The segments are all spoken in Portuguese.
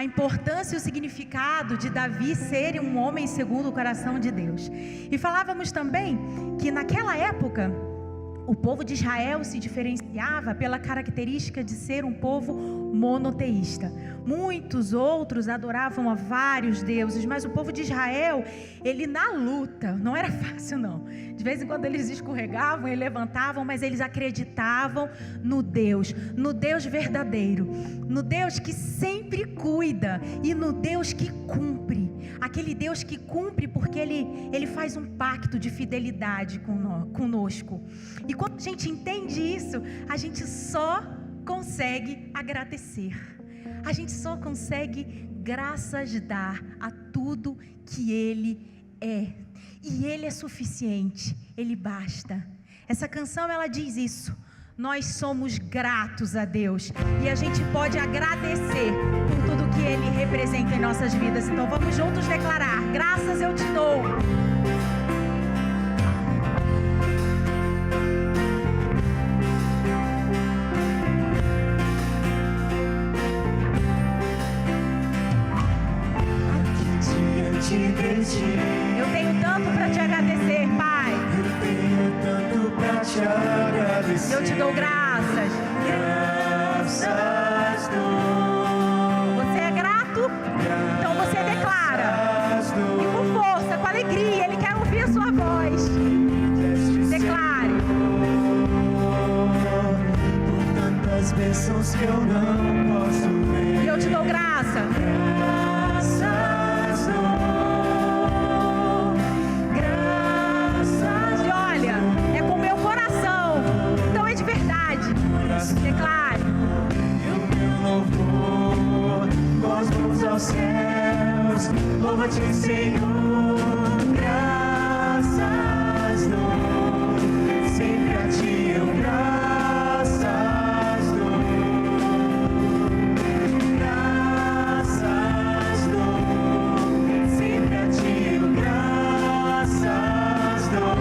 a importância e o significado de Davi ser um homem segundo o coração de Deus. E falávamos também que naquela época o povo de Israel se diferenciava pela característica de ser um povo monoteísta. Muitos outros adoravam a vários deuses, mas o povo de Israel, ele na luta, não era fácil não. De vez em quando eles escorregavam e levantavam, mas eles acreditavam no Deus verdadeiro, no Deus que sempre cuida e no Deus que cumpre. Aquele Deus que cumpre porque Ele faz um pacto de fidelidade conosco. E quando a gente entende isso, a gente só consegue agradecer. A gente só consegue graças dar a tudo que Ele é. E Ele é suficiente, Ele basta. Essa canção, ela diz isso. Nós somos gratos a Deus e a gente pode agradecer por tudo que Ele representa em nossas vidas. Então vamos juntos declarar: graças eu te dou. Eu tenho tanto para te agradecer, Pai. Eu tenho tanto para te agradecer. Eu te dou graças. Graças dou. Você é grato? Então você declara. E com força, com alegria. Ele quer ouvir a sua voz. Declare. Por tantas bênçãos que eu não posso ver. E eu te dou graça. Graças dou. Declare. E o meu louvor com as mãos aos céus, louva-te, Senhor. Graças dou, sempre a ti eu graças dou. Graças dou, sempre a ti eu graças dou.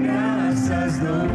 Graças dou.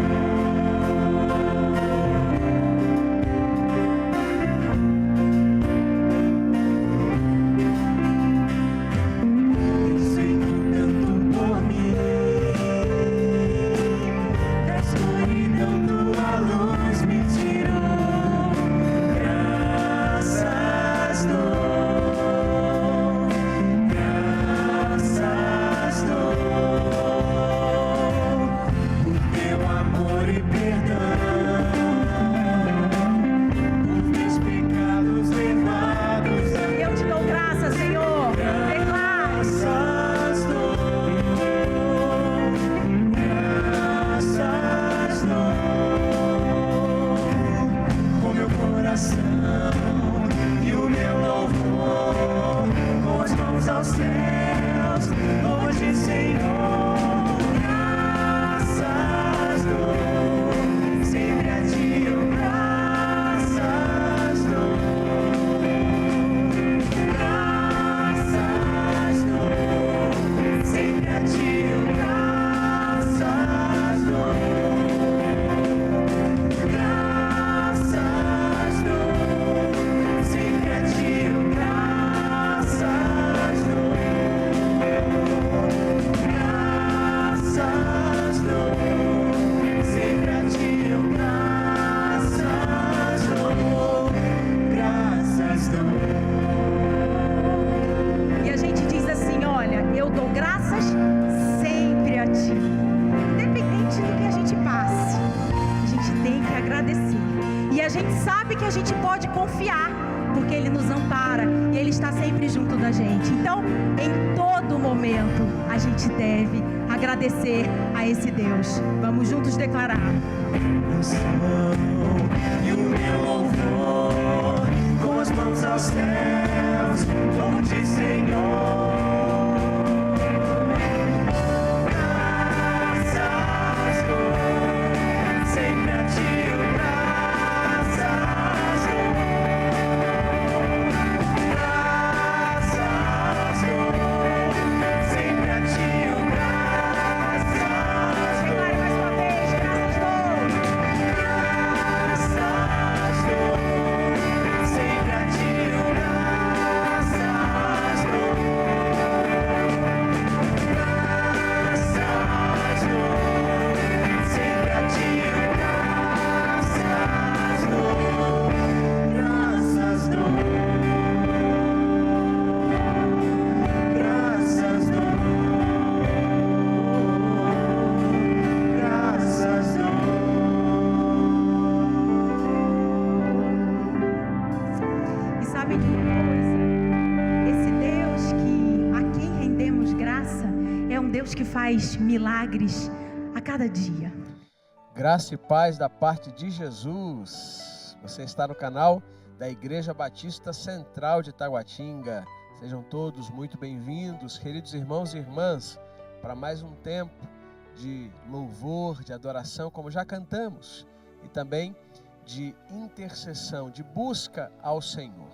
Agradecer a esse Deus. Vamos juntos declarar. E o meu louvor com as mãos aos céus, louve-te, Senhor. Deus que faz milagres a cada dia. Graça e paz da parte de Jesus. Você está no canal da Igreja Batista Central de Taguatinga. Sejam todos muito bem-vindos, queridos irmãos e irmãs, para mais um tempo de louvor, de adoração, como já cantamos, e também de intercessão, de busca ao Senhor.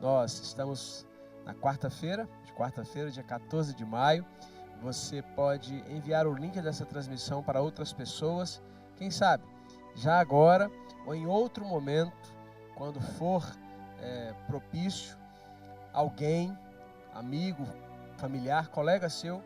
Nós estamos na quarta-feira, dia 14 de maio. Você pode enviar o link dessa transmissão para outras pessoas, quem sabe, já agora ou em outro momento, quando for propício, alguém, amigo, familiar, colega seu,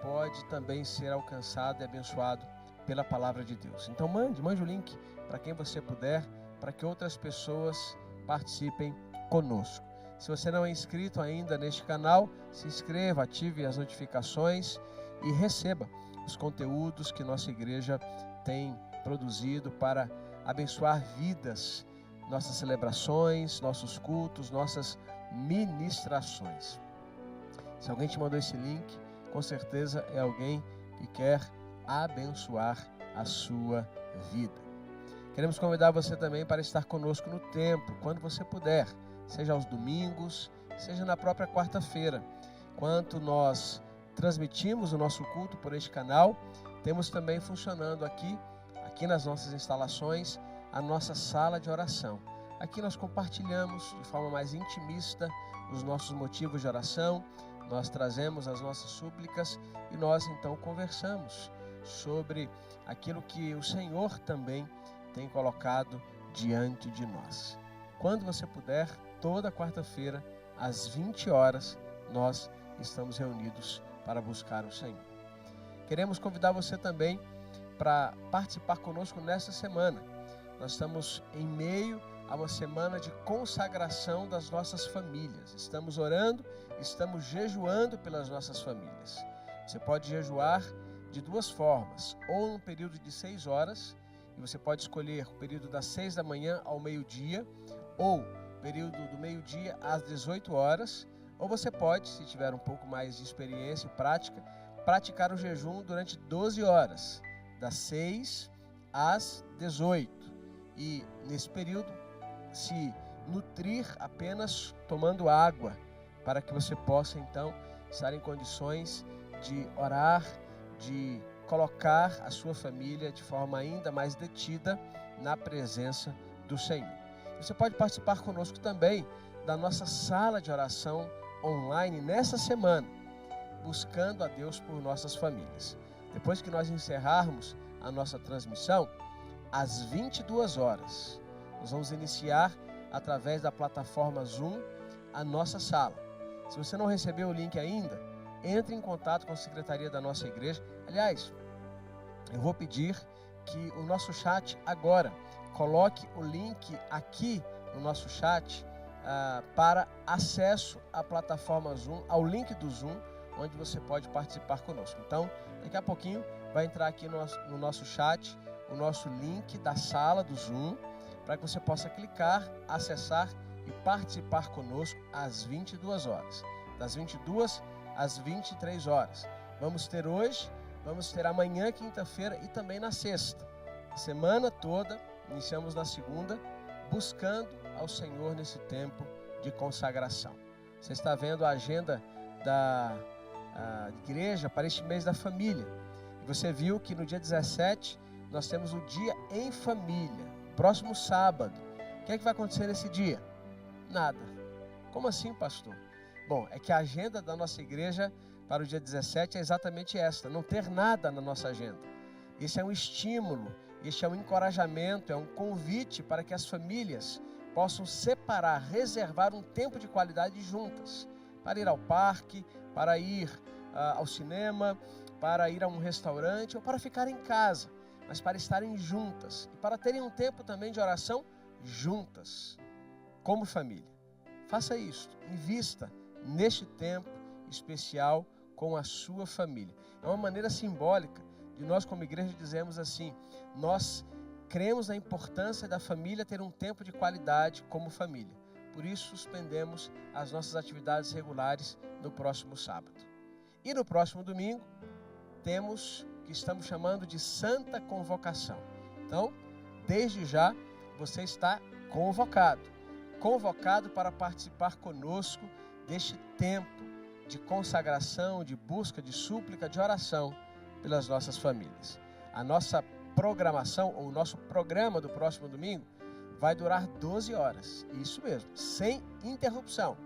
pode também ser alcançado e abençoado pela palavra de Deus. Então mande o link para quem você puder, para que outras pessoas participem conosco. Se você não é inscrito ainda neste canal, se inscreva, ative as notificações e receba os conteúdos que nossa igreja tem produzido para abençoar vidas, nossas celebrações, nossos cultos, nossas ministrações. Se alguém te mandou esse link, com certeza é alguém que quer abençoar a sua vida. Queremos convidar você também para estar conosco no templo, quando você puder, seja aos domingos, seja na própria quarta-feira. Enquanto nós transmitimos o nosso culto por este canal, temos também funcionando aqui nas nossas instalações, a nossa sala de oração. Aqui nós compartilhamos de forma mais intimista os nossos motivos de oração, nós trazemos as nossas súplicas e nós então conversamos sobre aquilo que o Senhor também tem colocado diante de nós. Quando você puder, toda quarta-feira, às 20 horas, nós estamos reunidos para buscar o Senhor. Queremos convidar você também para participar conosco nesta semana. Nós estamos em meio a uma semana de consagração das nossas famílias. Estamos orando, estamos jejuando pelas nossas famílias. Você pode jejuar de duas formas, ou num período de 6 horas, e você pode escolher o período das 6 da manhã ao meio-dia, ou período do meio-dia às 18 horas, ou você pode, se tiver um pouco mais de experiência e prática, praticar o jejum durante 12 horas, das 6 às 18. E nesse período, se nutrir apenas tomando água, para que você possa então estar em condições de orar, de colocar a sua família de forma ainda mais detida na presença do Senhor. Você pode participar conosco também da nossa sala de oração online nessa semana, buscando a Deus por nossas famílias. Depois que nós encerrarmos a nossa transmissão, às 22 horas, nós vamos iniciar através da plataforma Zoom a nossa sala. Se você não recebeu o link ainda, entre em contato com a secretaria da nossa igreja. Aliás, eu vou pedir que o nosso chat agora coloque o link aqui no nosso chat para acesso à plataforma Zoom, ao link do Zoom, onde você pode participar conosco. Então, daqui a pouquinho vai entrar aqui no nosso chat o nosso link da sala do Zoom, para que você possa clicar, acessar e participar conosco às 22 horas. Das 22 às 23 horas. Vamos ter hoje, vamos ter amanhã, quinta-feira e também na sexta. A semana toda, iniciamos na segunda, buscando ao Senhor nesse tempo de consagração. Você está vendo a agenda da igreja para este mês da família. E você viu que no dia 17 nós temos o Dia em Família, próximo sábado. O que é que vai acontecer nesse dia? Nada. Como assim, pastor? Bom, é que a agenda da nossa igreja para o dia 17 é exatamente esta, não ter nada na nossa agenda. Esse é um estímulo, este é um encorajamento, é um convite para que as famílias possam separar, reservar um tempo de qualidade juntas, para ir ao parque, para ir ao cinema, para ir a um restaurante ou para ficar em casa, mas para estarem juntas e para terem um tempo também de oração juntas, como família. Faça isso, invista neste tempo especial com a sua família. É uma maneira simbólica de nós como igreja dizemos assim, nós cremos na importância da família ter um tempo de qualidade como família. Por isso suspendemos as nossas atividades regulares no próximo sábado. E no próximo domingo, temos o que estamos chamando de Santa Convocação. Então, desde já, você está convocado para participar conosco deste tempo de consagração, de busca, de súplica, de oração pelas nossas famílias. A nossa programação, ou o nosso programa do próximo domingo, vai durar 12 horas, isso mesmo, sem interrupção.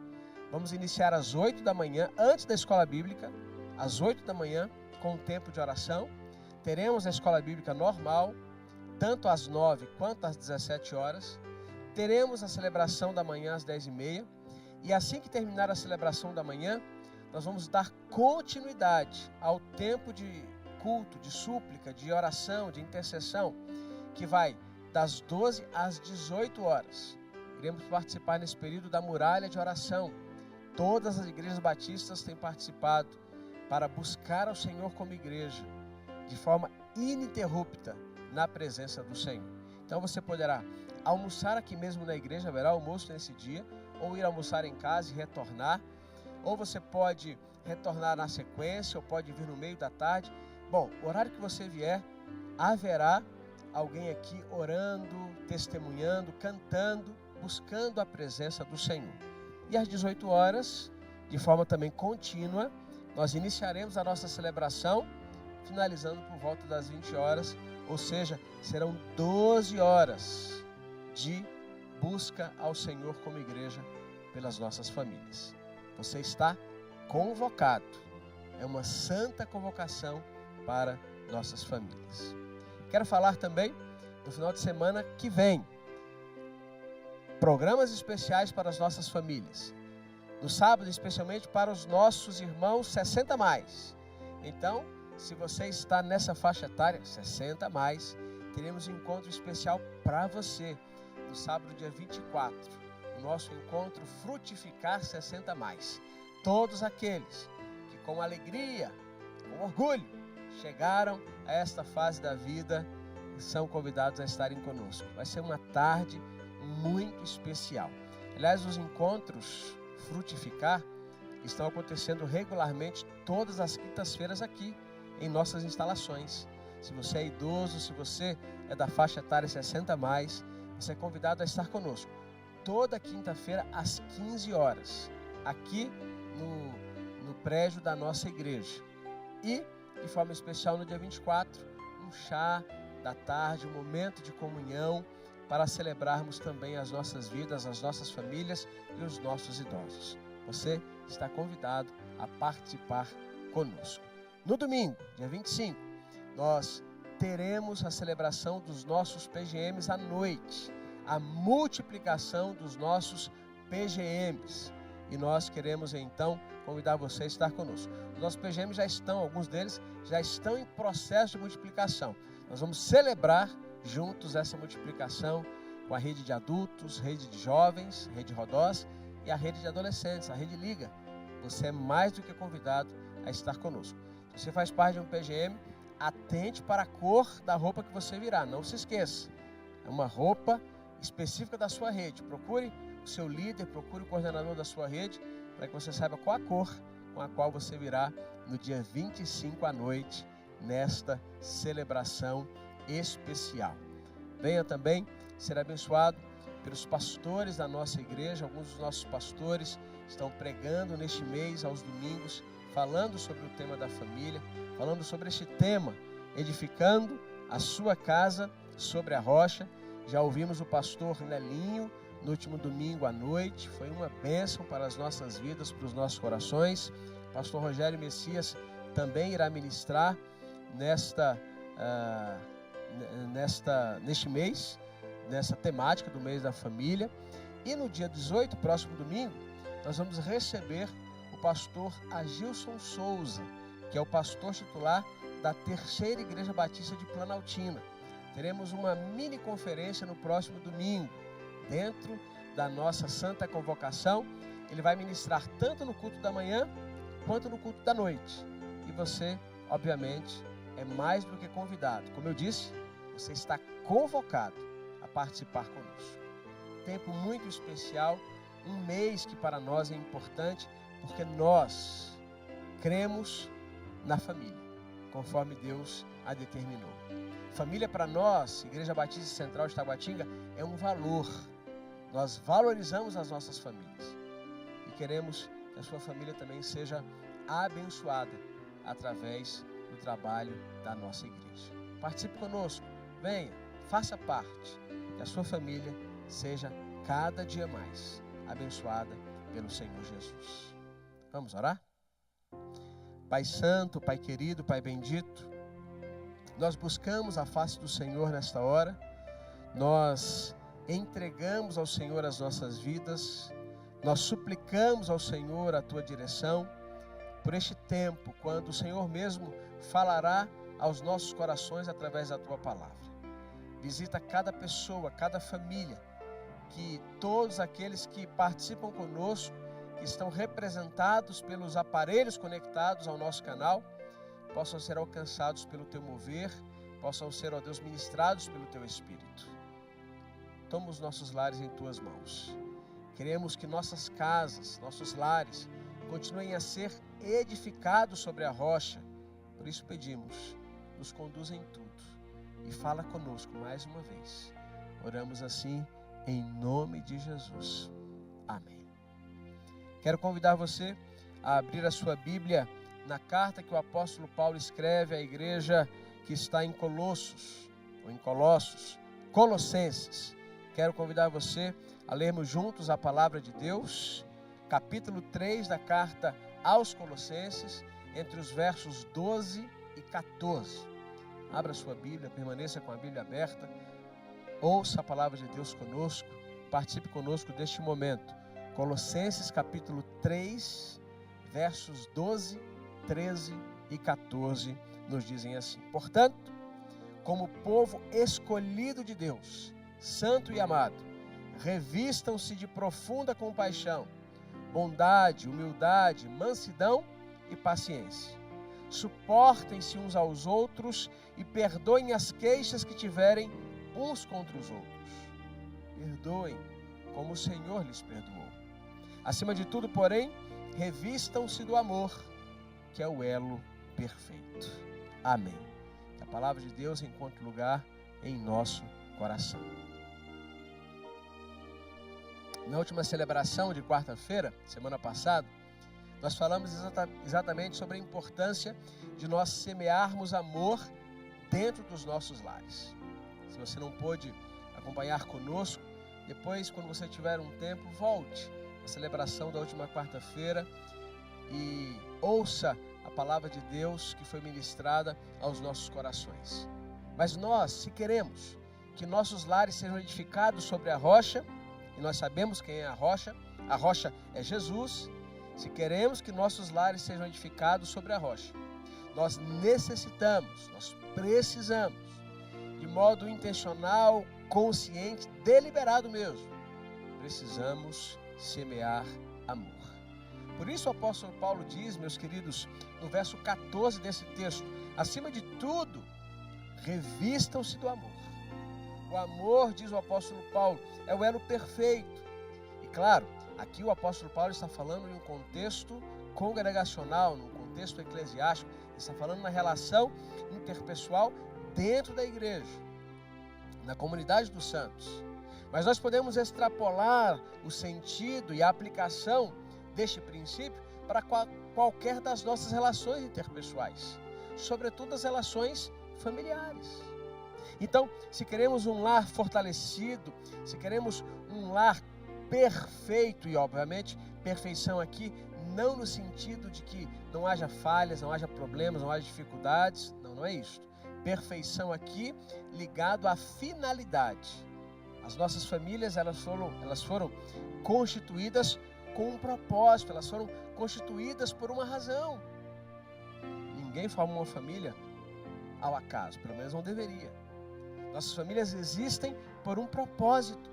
Vamos iniciar às 8 da manhã, antes da escola bíblica, às 8 da manhã, com um tempo de oração. Teremos a escola bíblica normal, tanto às 9 quanto às 17 horas. Teremos a celebração da manhã às 10h30. E assim que terminar a celebração da manhã, nós vamos dar continuidade ao tempo de culto, de súplica, de oração, de intercessão, que vai das 12 às 18 horas. Iremos participar nesse período da muralha de oração. Todas as igrejas batistas têm participado para buscar ao Senhor como igreja, de forma ininterrupta, na presença do Senhor. Então você poderá almoçar aqui mesmo na igreja, haverá almoço nesse dia, ou ir almoçar em casa e retornar, ou você pode retornar na sequência, ou pode vir no meio da tarde. Bom, o horário que você vier, haverá alguém aqui orando, testemunhando, cantando, buscando a presença do Senhor. E às 18 horas, de forma também contínua, nós iniciaremos a nossa celebração, finalizando por volta das 20 horas, ou seja, serão 12 horas de busca ao Senhor como igreja pelas nossas famílias. Você está convocado. É uma santa convocação para nossas famílias. Quero falar também no final de semana que vem. Programas especiais para as nossas famílias. No sábado, especialmente para os nossos irmãos 60+. Então, se você está nessa faixa etária, 60+, teremos um encontro especial para você. No sábado, dia 24. O nosso encontro Frutificar 60+. Todos aqueles que com alegria, com orgulho, chegaram a esta fase da vida, são convidados a estarem conosco. Vai ser uma tarde muito especial. Aliás, os encontros Frutificar estão acontecendo regularmente todas as quintas-feiras aqui em nossas instalações. Se você é idoso, se você é da faixa etária 60+, você é convidado a estar conosco toda quinta-feira às 15 horas, aqui no prédio da nossa igreja. E, de forma especial, no dia 24, um chá da tarde, um momento de comunhão para celebrarmos também as nossas vidas, as nossas famílias e os nossos idosos. Você está convidado a participar conosco. No domingo, dia 25, nós teremos a celebração dos nossos PGMs à noite, a multiplicação dos nossos PGMs. E nós queremos então convidar você a estar conosco. Os nossos PGMs já estão, alguns deles já estão em processo de multiplicação. Nós vamos celebrar juntos essa multiplicação com a rede de adultos, rede de jovens, rede Rodós e a rede de adolescentes, a rede Liga. Você é mais do que convidado a estar conosco. Se você faz parte de um PGM, atente para a cor da roupa que você virá, não se esqueça. É uma roupa específica da sua rede. Procure o seu líder, procure o coordenador da sua rede, para que você saiba qual a cor com a qual você virá no dia 25 à noite, nesta celebração especial. Venha também ser abençoado pelos pastores da nossa igreja. Alguns dos nossos pastores estão pregando neste mês, aos domingos, falando sobre o tema da família, falando sobre este tema, edificando a sua casa sobre a rocha. Já ouvimos o pastor Nelinho no último domingo à noite, foi uma bênção para as nossas vidas, para os nossos corações. Pastor Rogério Messias também irá ministrar neste mês, nessa temática do mês da família. E no dia 18, próximo domingo, nós vamos receber o pastor Agilson Souza, que é o pastor titular da Terceira Igreja Batista de Planaltina. Teremos uma mini conferência no próximo domingo, dentro da nossa Santa Convocação. Ele vai ministrar tanto no culto da manhã, quanto no culto da noite. E você, obviamente, é mais do que convidado. Como eu disse, você está convocado a participar conosco. Tempo muito especial, um mês que para nós é importante, porque nós cremos na família. conforme Deus a determinou. Família para nós, Igreja Batista Central de Taguatinga, é um valor. Nós valorizamos as nossas famílias e queremos que a sua família também seja abençoada através do trabalho da nossa igreja. Participe conosco, venha, faça parte, que a sua família seja cada dia mais abençoada pelo Senhor Jesus. Vamos orar? Pai Santo, Pai querido, Pai bendito, nós buscamos a face do Senhor nesta hora, nós entregamos ao Senhor as nossas vidas, nós suplicamos ao Senhor a Tua direção, por este tempo, quando o Senhor mesmo falará aos nossos corações através da Tua palavra. Visita cada pessoa, cada família, que todos aqueles que participam conosco, que estão representados pelos aparelhos conectados ao nosso canal, possam ser alcançados pelo Teu mover, possam ser, ó Deus, ministrados pelo Teu Espírito. Toma os nossos lares em Tuas mãos. Queremos que nossas casas, nossos lares, continuem a ser edificados sobre a rocha. Por isso pedimos, nos conduza em tudo e fala conosco mais uma vez. Oramos assim em nome de Jesus. Amém. Quero convidar você a abrir a sua Bíblia na carta que o apóstolo Paulo escreve à igreja que está em Colossos, ou em Colossenses. Quero convidar você a lermos juntos a palavra de Deus, capítulo 3 da carta aos Colossenses, entre os versos 12 e 14. Abra sua Bíblia, permaneça com a Bíblia aberta, ouça a palavra de Deus conosco, participe conosco deste momento. Colossenses capítulo 3, versos 12, 13 e 14 nos dizem assim: portanto, como povo escolhido de Deus, santo e amado, revistam-se de profunda compaixão, bondade, humildade, mansidão e paciência. Suportem-se uns aos outros e perdoem as queixas que tiverem uns contra os outros. Perdoem como o Senhor lhes perdoou. Acima de tudo, porém, revistam-se do amor, que é o elo perfeito. Amém. Que a palavra de Deus encontre lugar em nosso coração. Na última celebração de quarta-feira, semana passada, nós falamos exatamente sobre a importância de nós semearmos amor dentro dos nossos lares. Se você não pôde acompanhar conosco, depois, quando você tiver um tempo, volte à celebração da última quarta-feira e ouça a palavra de Deus que foi ministrada aos nossos corações. Mas nós, se queremos que nossos lares sejam edificados sobre a rocha, e nós sabemos quem é a rocha é Jesus. Se queremos que nossos lares sejam edificados sobre a rocha, nós necessitamos, nós precisamos, de modo intencional, consciente, deliberado mesmo, precisamos semear amor. Por isso o apóstolo Paulo diz, meus queridos, no verso 14 desse texto: acima de tudo, revistam-se do amor. O amor, diz o apóstolo Paulo, é o elo perfeito. E claro, aqui o apóstolo Paulo está falando em um contexto congregacional, num contexto eclesiástico, ele está falando na relação interpessoal dentro da igreja, na comunidade dos santos. Mas nós podemos extrapolar o sentido e a aplicação deste princípio para qualquer das nossas relações interpessoais, sobretudo as relações familiares. Então, se queremos um lar fortalecido, se queremos um lar perfeito, e obviamente perfeição aqui não no sentido de que não haja falhas, não haja problemas, não haja dificuldades, não é isso. Perfeição aqui ligado à finalidade. As nossas famílias, elas foram constituídas com um propósito, elas foram constituídas por uma razão. Ninguém forma uma família ao acaso, pelo menos não deveria. Nossas famílias existem por um propósito.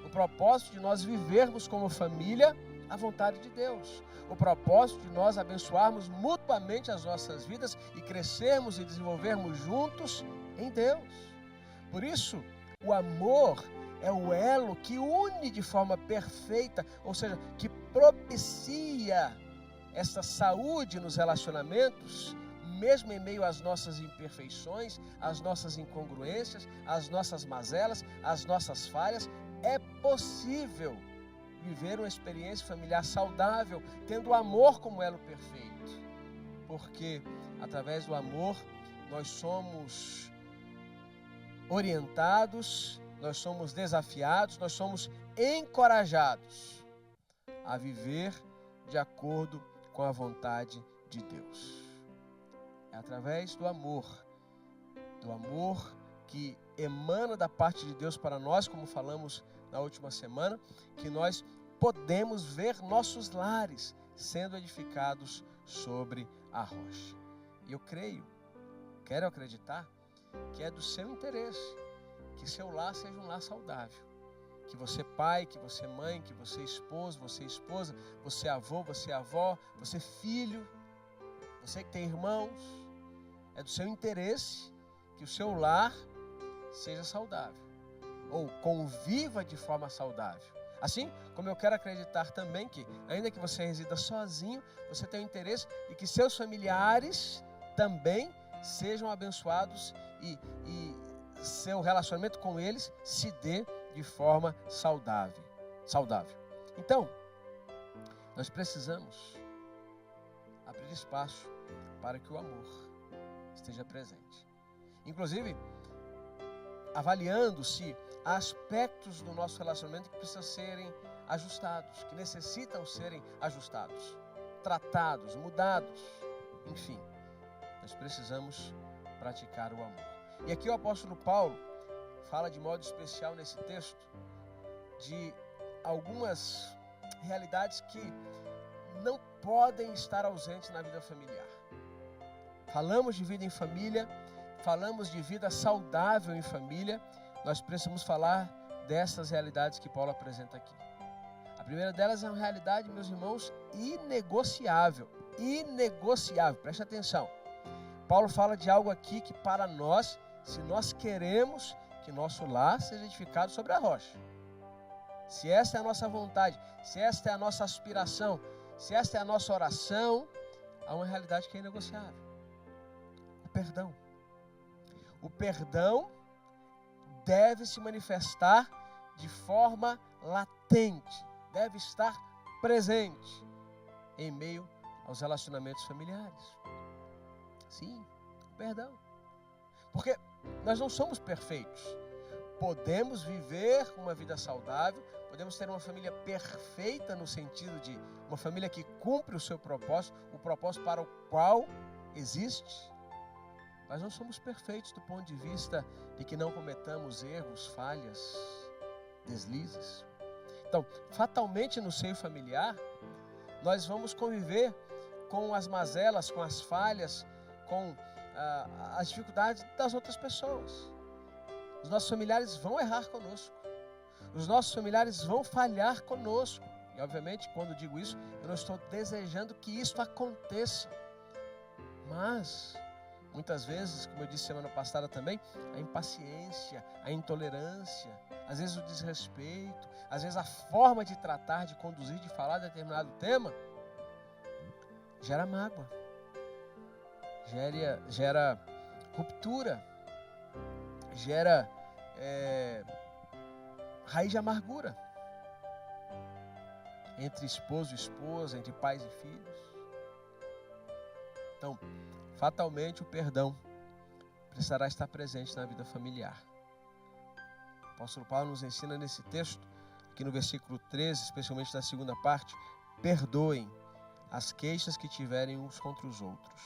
O propósito de nós vivermos como família a vontade de Deus. O propósito de nós abençoarmos mutuamente as nossas vidas e crescermos e desenvolvermos juntos em Deus. Por isso, o amor é o elo que une de forma perfeita, ou seja, que propicia essa saúde nos relacionamentos, mesmo em meio às nossas imperfeições, às nossas incongruências, às nossas mazelas, às nossas falhas, é possível viver uma experiência familiar saudável, tendo o amor como elo perfeito. Porque através do amor nós somos orientados, nós somos desafiados, nós somos encorajados a viver de acordo com a vontade de Deus. É através do amor que emana da parte de Deus para nós, como falamos na última semana, que nós podemos ver nossos lares sendo edificados sobre a rocha. E eu quero acreditar que é do seu interesse que seu lar seja um lar saudável. Que você pai, que você mãe, que você esposo, você esposa, você avô, você avó, você filho, você que tem irmãos, é do seu interesse que o seu lar seja saudável, ou conviva de forma saudável. Assim como eu quero acreditar também que, ainda que você resida sozinho, você tem o interesse de que seus familiares também sejam abençoados e seu relacionamento com eles se dê de forma saudável. Então, nós precisamos abrir espaço para que o amor esteja presente. Inclusive, avaliando se há aspectos do nosso relacionamento que precisam serem ajustados, que necessitam serem ajustados, tratados, mudados, enfim, nós precisamos praticar o amor. E aqui o apóstolo Paulo fala de modo especial nesse texto de algumas realidades que não podem estar ausentes na vida familiar. Falamos de vida em família, falamos de vida saudável em família, nós precisamos falar dessas realidades que Paulo apresenta aqui. A primeira delas é uma realidade, meus irmãos, inegociável, preste atenção. Paulo fala de algo aqui que para nós, se nós queremos que nosso lar seja edificado sobre a rocha, se esta é a nossa vontade, se esta é a nossa aspiração, se esta é a nossa oração, há uma realidade que é inegociável: o perdão. O perdão deve se manifestar de forma latente, deve estar presente em meio aos relacionamentos familiares. Sim, o perdão. Porque nós não somos perfeitos. Podemos viver uma vida saudável, podemos ter uma família perfeita no sentido de uma família que cumpre o seu propósito, o propósito para o qual existe. Mas não somos perfeitos do ponto de vista de que não cometamos erros, falhas, deslizes. Então, fatalmente no seio familiar, nós vamos conviver com as mazelas, com as falhas, com as dificuldades das outras pessoas. Os nossos familiares vão errar conosco. Os nossos familiares vão falhar conosco. E obviamente, quando digo isso, eu não estou desejando que isso aconteça. Mas, muitas vezes, como eu disse semana passada também, a impaciência, a intolerância, às vezes o desrespeito, às vezes a forma de tratar, de conduzir, de falar de determinado tema, gera mágoa, gera ruptura, gera raiz de amargura entre esposo e esposa, entre pais e filhos. Então, fatalmente o perdão precisará estar presente na vida familiar. O apóstolo Paulo nos ensina nesse texto, aqui no versículo 13, especialmente na segunda parte: perdoem as queixas que tiverem uns contra os outros.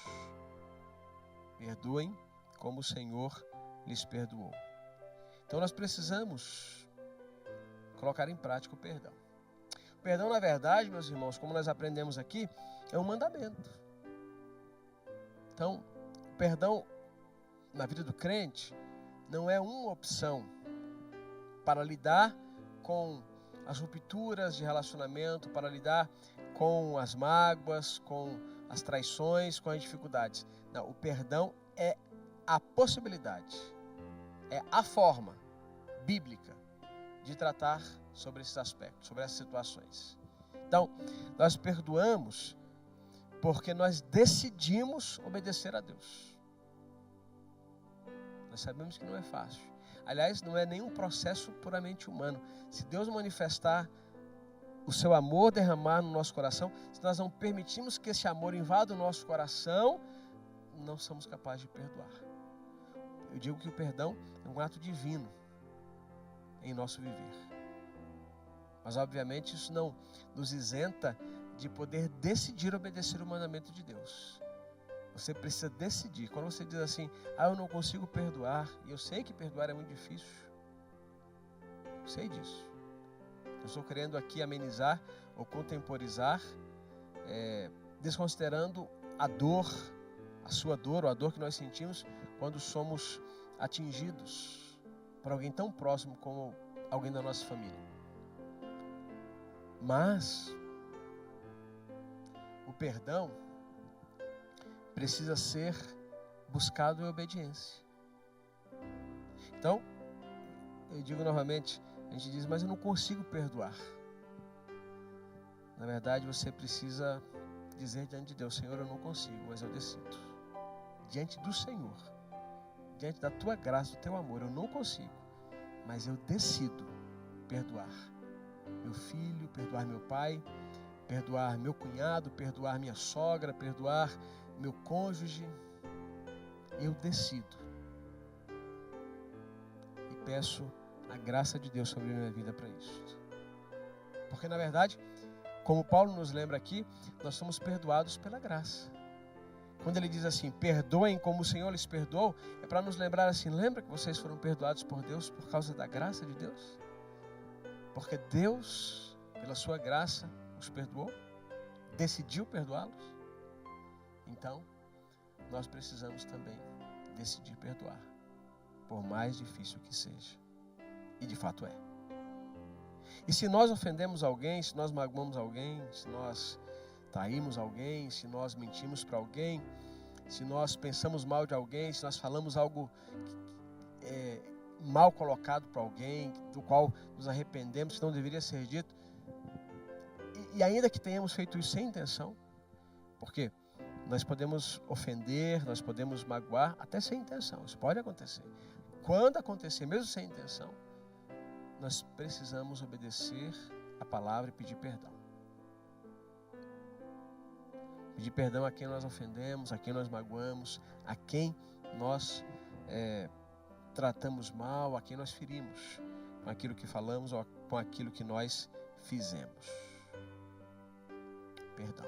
Perdoem como o Senhor lhes perdoou. Então nós precisamos colocar em prática o perdão. O perdão, na verdade, meus irmãos, como nós aprendemos aqui, é um mandamento. Então, o perdão na vida do crente não é uma opção para lidar com as rupturas de relacionamento, para lidar com as mágoas, com as traições, com as dificuldades. Não, o perdão é a possibilidade, é a forma bíblica de tratar sobre esses aspectos, sobre essas situações. Então, nós perdoamos porque nós decidimos obedecer a Deus. Nós sabemos que não é fácil. Aliás, não é nenhum processo puramente humano. Se Deus manifestar o seu amor, derramar no nosso coração, se nós não permitirmos que esse amor invada o nosso coração, não somos capazes de perdoar. Eu digo que o perdão é um ato divino em nosso viver. Mas, obviamente, isso não nos isenta de poder decidir obedecer o mandamento de Deus. Você precisa decidir. Quando você diz assim, eu não consigo perdoar, e eu sei que perdoar é muito difícil, eu sei disso. Eu estou querendo aqui amenizar ou contemporizar, desconsiderando a dor, a sua dor ou a dor que nós sentimos quando somos atingidos por alguém tão próximo como alguém da nossa família. Mas o perdão precisa ser buscado em obediência. Então, eu digo novamente, a gente diz, mas eu não consigo perdoar. Na verdade, você precisa dizer diante de Deus, Senhor, eu não consigo, mas eu decido. Diante do Senhor, diante da tua graça, do teu amor, eu não consigo, mas eu decido perdoar meu filho, perdoar meu pai, perdoar meu cunhado, perdoar minha sogra, perdoar meu cônjuge. Eu decido. E peço a graça de Deus sobre a minha vida para isso. Porque, na verdade, como Paulo nos lembra aqui, nós somos perdoados pela graça. Quando ele diz assim, perdoem como o Senhor lhes perdoou, é para nos lembrar assim, lembra que vocês foram perdoados por Deus por causa da graça de Deus? Porque Deus, pela sua graça, os perdoou, decidiu perdoá-los. Então, nós precisamos também decidir perdoar, por mais difícil que seja. E de fato é. E se nós ofendemos alguém, se nós magoamos alguém, se nós traímos alguém, se nós mentimos para alguém, se nós pensamos mal de alguém, se nós falamos algo mal colocado para alguém, do qual nos arrependemos, que não deveria ser dito, e ainda que tenhamos feito isso sem intenção, porque nós podemos ofender, nós podemos magoar, até sem intenção, isso pode acontecer. Quando acontecer, mesmo sem intenção, nós precisamos obedecer a palavra e pedir perdão. Pedir perdão a quem nós ofendemos, a quem nós magoamos, a quem nós tratamos mal, a quem nós ferimos, com aquilo que falamos ou com aquilo que nós fizemos. Perdão.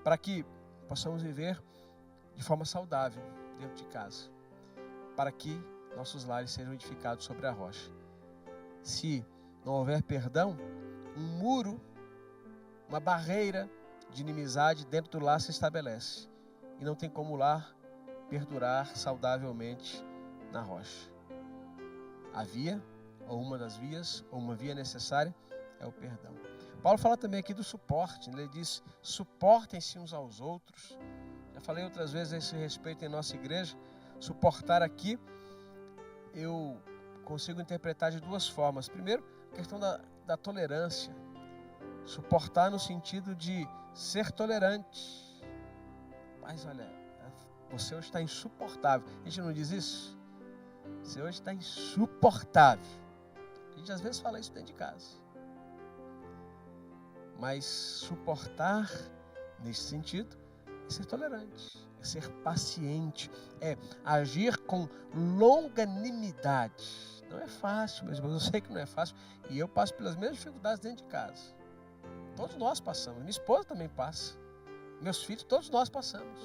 Para que possamos viver de forma saudável dentro de casa. Para que nossos lares sejam edificados sobre a rocha. Se não houver perdão, um muro, uma barreira de inimizade dentro do lar se estabelece. E não tem como o lar perdurar saudavelmente na rocha. A via, ou uma das vias, ou uma via necessária, é o perdão. Paulo fala também aqui do suporte. Ele diz, suportem-se uns aos outros. Já falei outras vezes a esse respeito em nossa igreja. Suportar aqui, eu consigo interpretar de duas formas. Primeiro, a questão da tolerância. Suportar no sentido de ser tolerante. Mas olha, você hoje está insuportável. A gente não diz isso? Você hoje está insuportável. A gente às vezes fala isso dentro de casa. Mas suportar, nesse sentido, é ser tolerante, é ser paciente, é agir com longanimidade. Não é fácil, meus irmãos, eu sei que não é fácil. E eu passo pelas mesmas dificuldades dentro de casa. Todos nós passamos, minha esposa também passa. Meus filhos, todos nós passamos.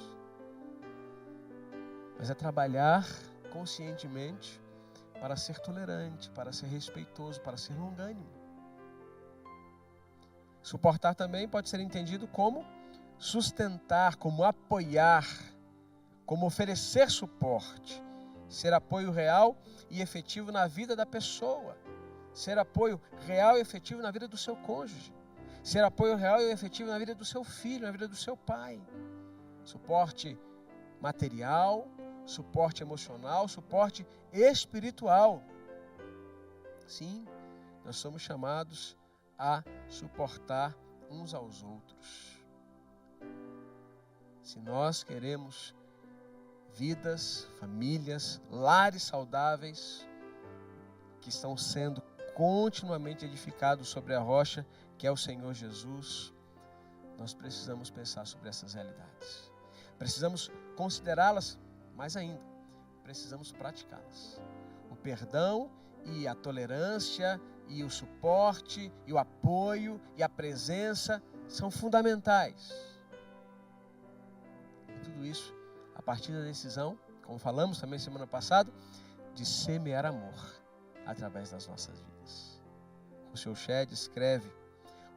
Mas é trabalhar conscientemente para ser tolerante, para ser respeitoso, para ser longânimo. Suportar também pode ser entendido como sustentar, como apoiar, como oferecer suporte, ser apoio real e efetivo na vida da pessoa, ser apoio real e efetivo na vida do seu cônjuge, ser apoio real e efetivo na vida do seu filho, na vida do seu pai. Suporte material, suporte emocional, suporte espiritual. Sim, nós somos chamados a suportar uns aos outros. Se nós queremos vidas, famílias, lares saudáveis, que estão sendo continuamente edificados sobre a rocha, que é o Senhor Jesus, nós precisamos pensar sobre essas realidades. Precisamos considerá-las, mais ainda, precisamos praticá-las. O perdão e a tolerância e o suporte e o apoio e a presença são fundamentais. E tudo isso a partir da decisão, como falamos também semana passada, de semear amor através das nossas vidas. O seu Shed escreve: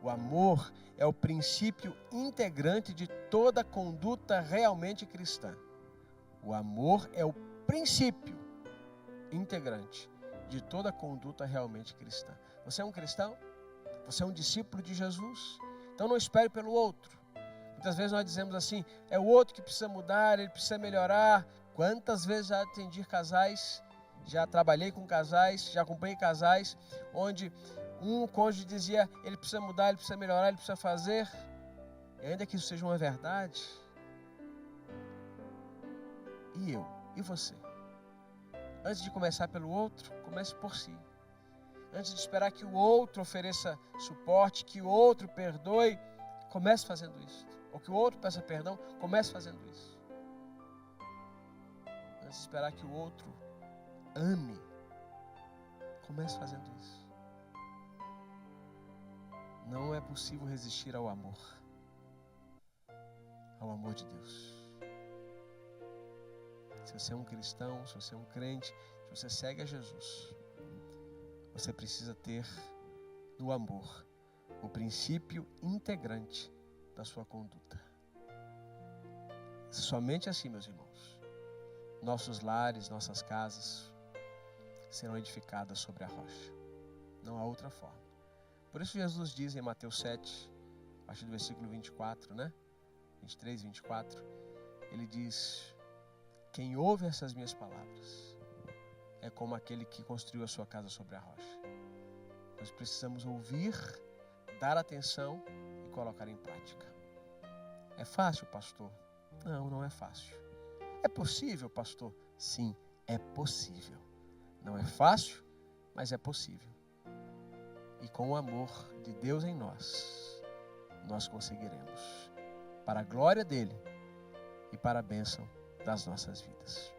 o amor é o princípio integrante de toda conduta realmente cristã. O amor é o princípio integrante de toda conduta realmente cristã. Você é um cristão? Você é um discípulo de Jesus? Então não espere pelo outro. Muitas vezes nós dizemos assim: é o outro que precisa mudar, ele precisa melhorar. Quantas vezes já atendi casais, já trabalhei com casais, já acompanhei casais, onde um cônjuge dizia: ele precisa mudar, ele precisa melhorar, ele precisa fazer. E ainda que isso seja uma verdade, e eu? E você? Antes de começar pelo outro, comece por si. Antes de esperar que o outro ofereça suporte, que o outro perdoe, comece fazendo isso. Ou que o outro peça perdão, comece fazendo isso. Antes de esperar que o outro ame, comece fazendo isso. Não é possível resistir ao amor de Deus. Se você é um cristão, se você é um crente, se você segue a Jesus, você precisa ter do amor o princípio integrante da sua conduta. Somente assim, meus irmãos, nossos lares, nossas casas serão edificadas sobre a rocha. Não há outra forma. Por isso Jesus diz em Mateus 7, a partir do versículo 24, 23, 24, ele diz: quem ouve essas minhas palavras é como aquele que construiu a sua casa sobre a rocha. Nós precisamos ouvir, dar atenção e colocar em prática. É fácil, pastor? Não, não é fácil. É possível, pastor? Sim, é possível. Não é fácil, mas é possível. E com o amor de Deus em nós, nós conseguiremos. Para a glória dele e para a bênção das nossas vidas.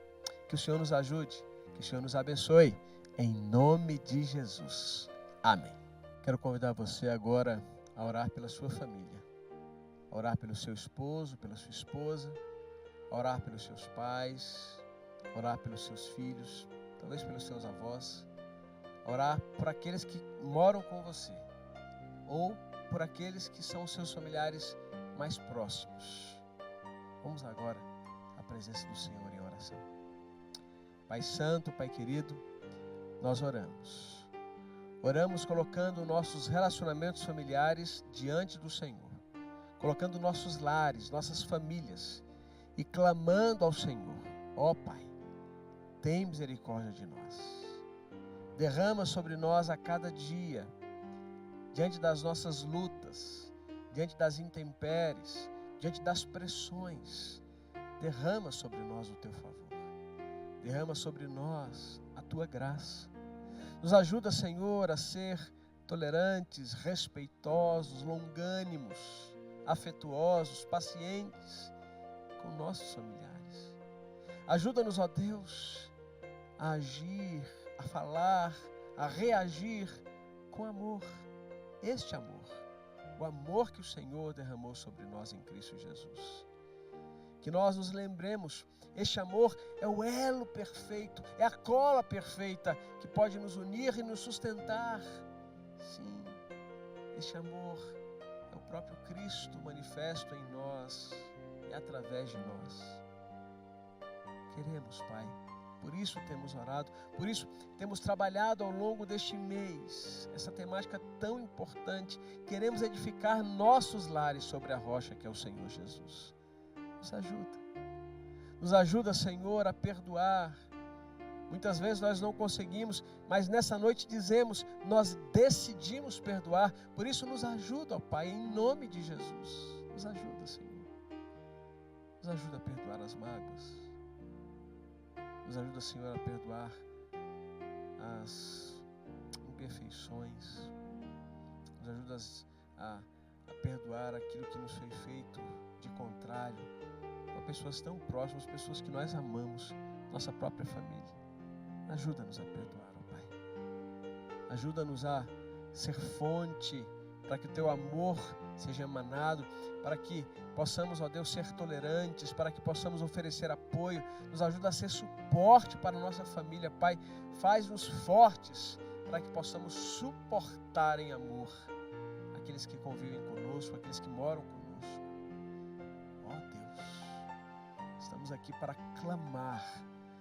Que o Senhor nos ajude, que o Senhor nos abençoe, em nome de Jesus. Amém. Quero convidar você agora a orar pela sua família, a orar pelo seu esposo, pela sua esposa, a orar pelos seus pais, a orar pelos seus filhos, talvez pelos seus avós, a orar por aqueles que moram com você, ou por aqueles que são os seus familiares mais próximos. Vamos agora à presença do Senhor em oração. Pai Santo, Pai querido, nós oramos. Oramos colocando nossos relacionamentos familiares diante do Senhor, colocando nossos lares, nossas famílias e clamando ao Senhor: ó Pai, tem misericórdia de nós. Derrama sobre nós a cada dia, diante das nossas lutas, diante das intempéries, diante das pressões. Derrama sobre nós o teu favor. Derrama sobre nós a tua graça. Nos ajuda, Senhor, a ser tolerantes, respeitosos, longânimos, afetuosos, pacientes com nossos familiares. Ajuda-nos, ó Deus, a agir, a falar, a reagir com amor. Este amor, o amor que o Senhor derramou sobre nós em Cristo Jesus. Que nós nos lembremos, este amor é o elo perfeito, é a cola perfeita que pode nos unir e nos sustentar. Sim, este amor é o próprio Cristo manifesto em nós e através de nós. Queremos, Pai, por isso temos orado, por isso temos trabalhado ao longo deste mês, essa temática tão importante. Queremos edificar nossos lares sobre a rocha que é o Senhor Jesus. Nos ajuda, Senhor, a perdoar. Muitas vezes nós não conseguimos, mas nessa noite dizemos, nós decidimos perdoar. Por isso nos ajuda, ó Pai, em nome de Jesus. Nos ajuda, Senhor. Nos ajuda a perdoar as mágoas. Nos ajuda, Senhor, a perdoar as imperfeições. Nos ajuda a perdoar aquilo que nos foi feito de contrário com pessoas tão próximas, pessoas que nós amamos, nossa própria família. Ajuda-nos a perdoar, ó Pai. Ajuda-nos a ser fonte para que o Teu amor seja emanado, para que possamos, ó Deus, ser tolerantes, para que possamos oferecer apoio. Nos ajuda a ser suporte para a nossa família, Pai. Faz-nos fortes para que possamos suportar em amor aqueles que convivem conosco, aqueles que moram conosco. Ó Deus, estamos aqui para clamar,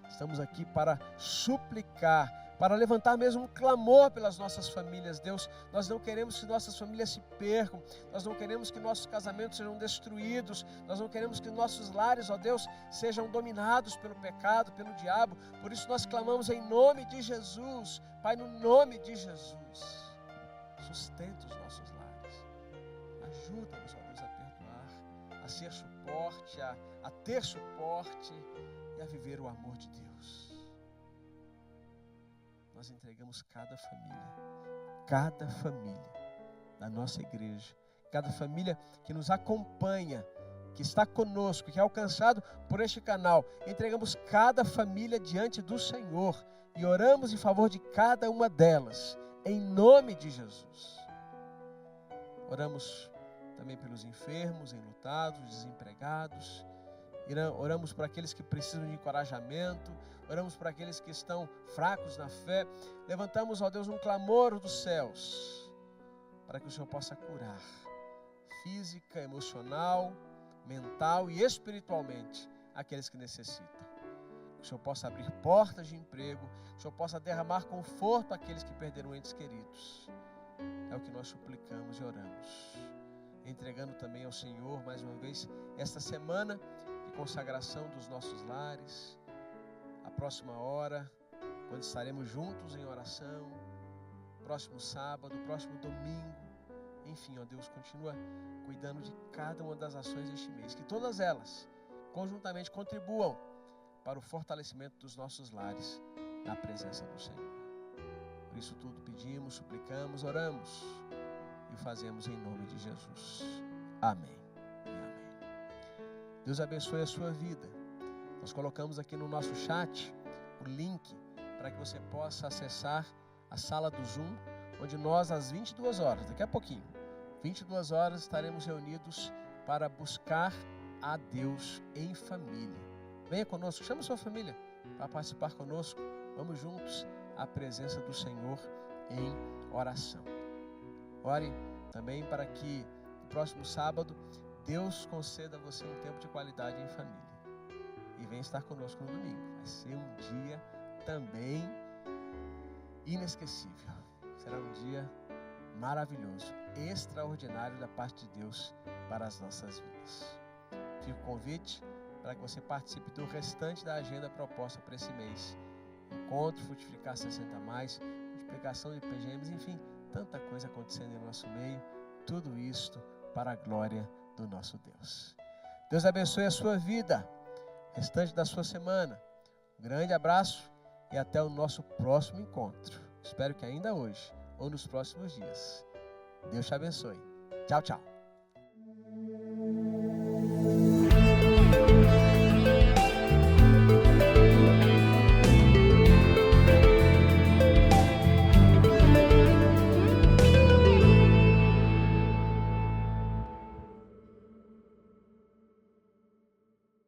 estamos aqui para suplicar, para levantar mesmo um clamor pelas nossas famílias. Deus, nós não queremos que nossas famílias se percam, nós não queremos que nossos casamentos sejam destruídos, nós não queremos que nossos lares, ó Deus, sejam dominados pelo pecado, pelo diabo. Por isso nós clamamos em nome de Jesus, Pai, no nome de Jesus. Sustenta os nossos lares, ajuda-nos, ó Deus, a perdoar, a ser suporte, a ter suporte e a viver o amor de Deus. Nós entregamos cada família da nossa igreja, cada família que nos acompanha, que está conosco, que é alcançado por este canal. Entregamos cada família diante do Senhor e oramos em favor de cada uma delas, em nome de Jesus. Oramos também pelos enfermos, enlutados, desempregados. Oramos por aqueles que precisam de encorajamento. Oramos por aqueles que estão fracos na fé. Levantamos, ó Deus, um clamor dos céus para que o Senhor possa curar física, emocional, mental e espiritualmente aqueles que necessitam. Que o Senhor possa abrir portas de emprego, que o Senhor possa derramar conforto àqueles que perderam entes queridos. É o que nós suplicamos e oramos. Entregando também ao Senhor, mais uma vez, esta semana de consagração dos nossos lares, a próxima hora, quando estaremos juntos em oração, próximo sábado, próximo domingo. Enfim, ó Deus, continua cuidando de cada uma das ações deste mês, que todas elas conjuntamente contribuam para o fortalecimento dos nossos lares na presença do Senhor. Por isso tudo pedimos, suplicamos, oramos e o fazemos em nome de Jesus. Amém e amém. Deus abençoe a sua vida. Nós colocamos aqui no nosso chat o link para que você possa acessar a sala do Zoom, onde nós às 22 horas, daqui a pouquinho, 22 horas estaremos reunidos para buscar a Deus em família. Venha conosco, chama sua família para participar conosco. Vamos juntos à presença do Senhor em oração. Ore também para que no próximo sábado Deus conceda a você um tempo de qualidade em família. E venha estar conosco no domingo. Vai ser um dia também inesquecível. Será um dia maravilhoso, extraordinário da parte de Deus para as nossas vidas. Fica o convite para que você participe do restante da agenda proposta para esse mês. Encontro, Frutificar 60 mais, multiplicação de PGMs, enfim, tanta coisa acontecendo em nosso meio. Tudo isto para a glória do nosso Deus. Deus abençoe a sua vida, restante da sua semana. Um grande abraço e até o nosso próximo encontro. Espero que ainda hoje ou nos próximos dias. Deus te abençoe. Tchau, tchau.